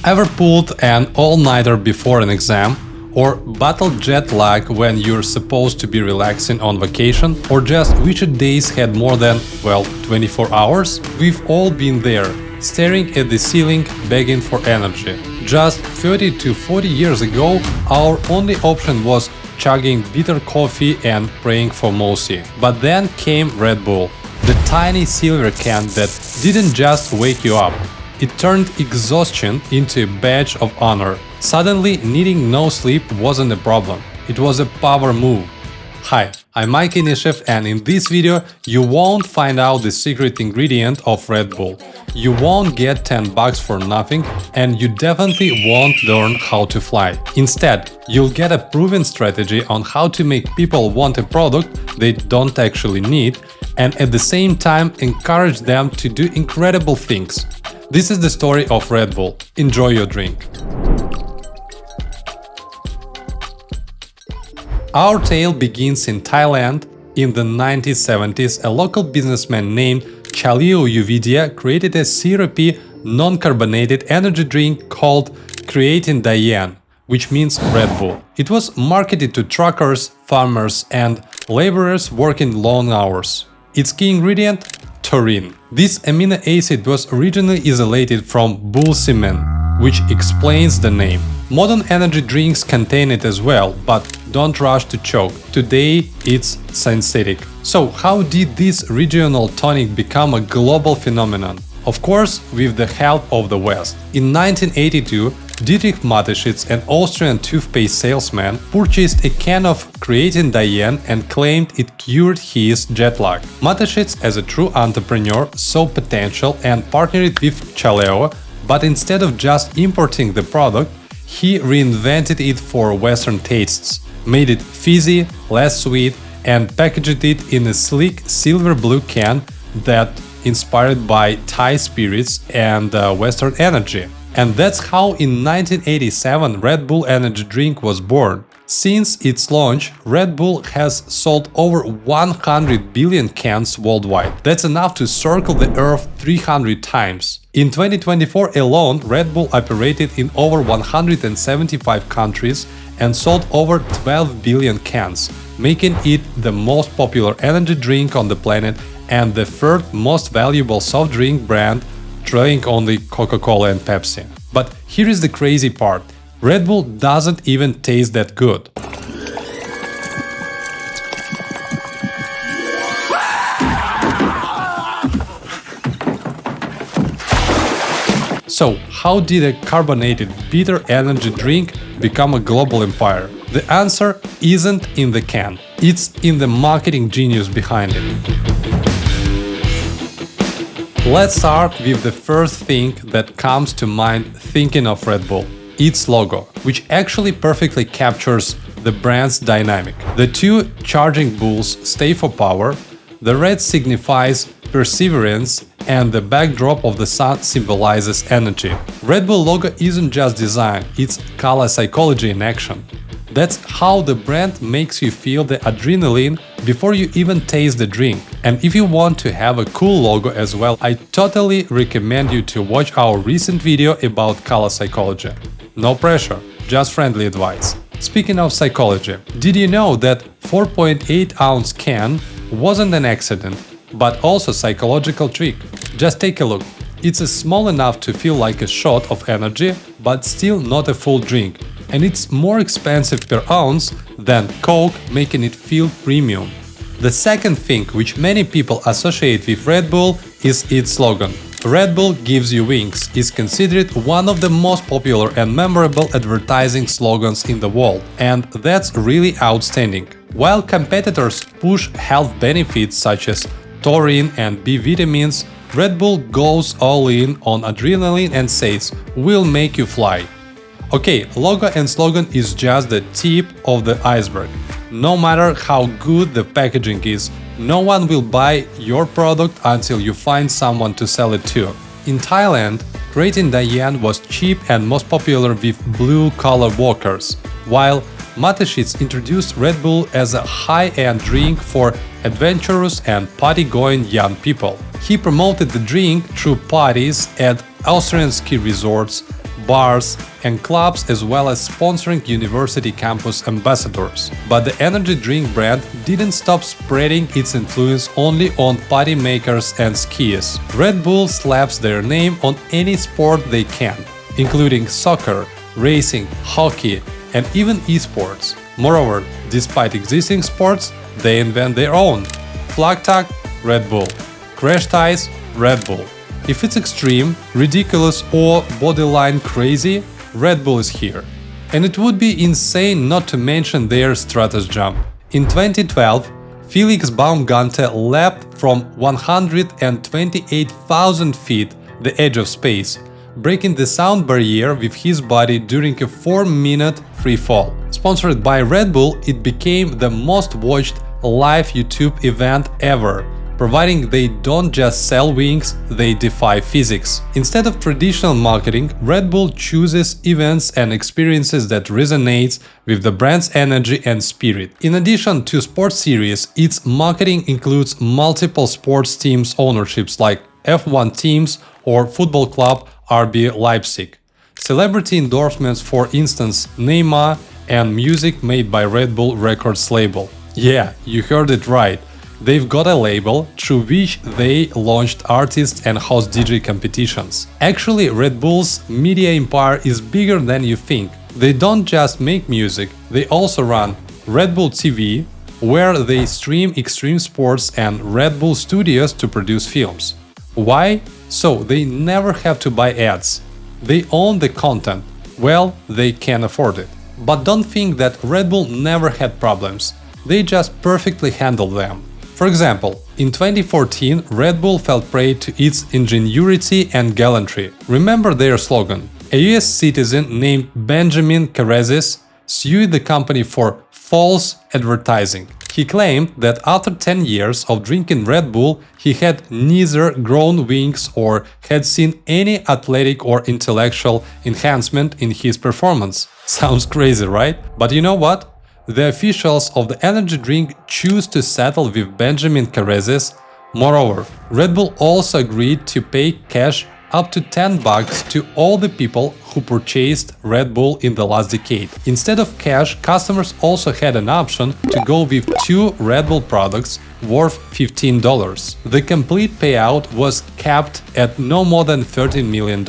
Ever pulled an all-nighter before an exam? Or battled jet lag when you're supposed to be relaxing on vacation? Or just wished days had more than, well, 24 hours? We've all been there, staring at the ceiling, begging for energy. Just 30 to 40 years ago, our only option was chugging bitter coffee and praying for mercy. But then came Red Bull, the tiny silver can that didn't just wake you up. It turned exhaustion into a badge of honor. Suddenly, needing no sleep wasn't a problem. It was a power move. Hi, I'm Mike Inishev, and in this video you won't find out the secret ingredient of Red Bull. You won't get $10 for nothing, and you definitely won't learn how to fly. Instead, you'll get a proven strategy on how to make people want a product they don't actually need, and at the same time encourage them to do incredible things. This is the story of Red Bull. Enjoy your drink. Our tale begins in Thailand. In the 1970s, a local businessman named Chaleo Yuvidia created a syrupy, non-carbonated energy drink called Creatine Diane, which means Red Bull. It was marketed to truckers, farmers, and laborers working long hours. Its key ingredient? Taurine. This amino acid was originally isolated from bull semen, which explains the name. Modern energy drinks contain it as well, but don't rush to choke. Today it's synthetic. So how did this regional tonic become a global phenomenon? Of course, with the help of the West. In 1982, Dietrich Mateschitz, an Austrian toothpaste salesman, purchased a can of Creatine Diane and claimed it cured his jet lag. Mateschitz, as a true entrepreneur, saw potential and partnered with Chaleo, but instead of just importing the product, he reinvented it for Western tastes, made it fizzy, less sweet, and packaged it in a sleek silver-blue can that inspired by Thai spirits and Western energy. And that's how in 1987 Red Bull energy drink was born. Since its launch, Red Bull has sold over 100 billion cans worldwide. That's enough to circle the Earth 300 times. In 2024 alone, Red Bull operated in over 175 countries and sold over 12 billion cans, making it the most popular energy drink on the planet and the third most valuable soft drink brand, trailing only Coca-Cola and Pepsi. But here is the crazy part. Red Bull doesn't even taste that good. So, how did a carbonated bitter energy drink become a global empire? The answer isn't in the can. It's in the marketing genius behind it. Let's start with the first thing that comes to mind thinking of Red Bull. Its logo, which actually perfectly captures the brand's dynamic. The two charging bulls stay for power, the red signifies perseverance, and the backdrop of the sun symbolizes energy. Red Bull logo isn't just design, it's color psychology in action. That's how the brand makes you feel the adrenaline before you even taste the drink. And if you want to have a cool logo as well, I totally recommend you to watch our recent video about color psychology. No pressure, just friendly advice. Speaking of psychology, did you know that 4.8-ounce can wasn't an accident, but also a psychological trick? Just take a look. It's small enough to feel like a shot of energy, but still not a full drink. And it's more expensive per ounce than Coke, making it feel premium. The second thing which many people associate with Red Bull is its slogan. Red Bull Gives You Wiiings is considered one of the most popular and memorable advertising slogans in the world, and that's really outstanding. While competitors push health benefits such as taurine and B vitamins, Red Bull goes all in on adrenaline and says, "We'll make you fly." Okay, logo and slogan is just the tip of the iceberg. No matter how good the packaging is, no one will buy your product until you find someone to sell it to. In Thailand, Creatine Diane was cheap and most popular with blue-collar workers, while Mateschitz introduced Red Bull as a high-end drink for adventurous and party-going young people. He promoted the drink through parties at Austrian ski resorts, bars, and clubs, as well as sponsoring university campus ambassadors. But the energy drink brand didn't stop spreading its influence only on party makers and skiers. Red Bull slaps their name on any sport they can, including soccer, racing, hockey, and even esports. Moreover, despite existing sports, they invent their own. Flag tag, Red Bull. Crash ties, Red Bull. If it's extreme, ridiculous, or borderline crazy, Red Bull is here. And it would be insane not to mention their Stratos Jump. In 2012, Felix Baumgartner leapt from 128,000 feet, the edge of space, breaking the sound barrier with his body during a 4-minute free fall. Sponsored by Red Bull, it became the most watched live YouTube event ever, providing they don't just sell wings, they defy physics. Instead of traditional marketing, Red Bull chooses events and experiences that resonates with the brand's energy and spirit. In addition to sports series, its marketing includes multiple sports teams ownerships like F1 teams or football club RB Leipzig. Celebrity endorsements, for instance, Neymar, and music made by Red Bull Records label. Yeah, you heard it right. They've got a label through which they launched artists and host DJ competitions. Actually, Red Bull's media empire is bigger than you think. They don't just make music, they also run Red Bull TV, where they stream extreme sports, and Red Bull Studios to produce films. Why? So they never have to buy ads. They own the content. Well, they can afford it. But don't think that Red Bull never had problems. They just perfectly handled them. For example, in 2014, Red Bull fell prey to its ingenuity and gallantry. Remember their slogan? A US citizen named Benjamin Carezes sued the company for false advertising. He claimed that after 10 years of drinking Red Bull, he had neither grown wings or had seen any athletic or intellectual enhancement in his performance. Sounds crazy, right? But you know what? The officials of the energy drink choose to settle with Benjamin Carezes. Moreover, Red Bull also agreed to pay cash up to $10 to all the people who purchased Red Bull in the last decade. Instead of cash, customers also had an option to go with 2 Red Bull products worth $15. The complete payout was capped at no more than $13 million.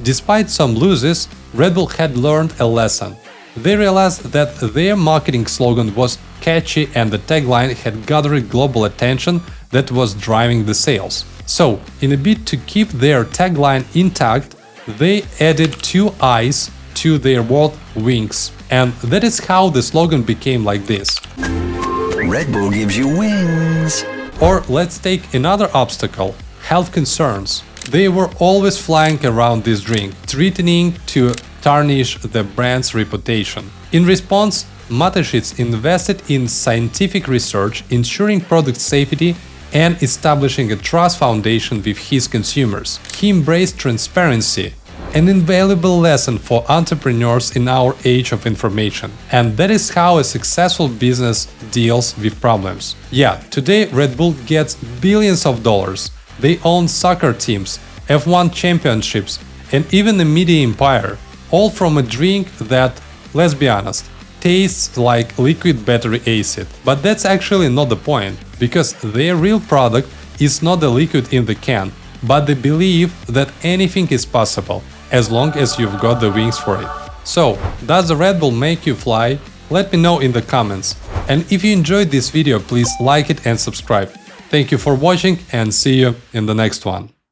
Despite some losses, Red Bull had learned a lesson. They realized that their marketing slogan was catchy and the tagline had gathered global attention that was driving the sales. So, in a bid to keep their tagline intact, they added 2 eyes to their word wings. And that is how the slogan became like this. Red Bull gives you wings. Or let's take another obstacle, health concerns. They were always flying around this drink, threatening to tarnish the brand's reputation. In response, Mateschitz invested in scientific research, ensuring product safety and establishing a trust foundation with his consumers. He embraced transparency, an invaluable lesson for entrepreneurs in our age of information. And that is how a successful business deals with problems. Yeah, today Red Bull gets billions of dollars. They own soccer teams, F1 championships, and even a media empire. All from a drink that, let's be honest, tastes like liquid battery acid. But that's actually not the point, because their real product is not the liquid in the can, but the belief that anything is possible, as long as you've got the wings for it. So, does the Red Bull make you fly? Let me know in the comments. And if you enjoyed this video, please like it and subscribe. Thank you for watching and see you in the next one.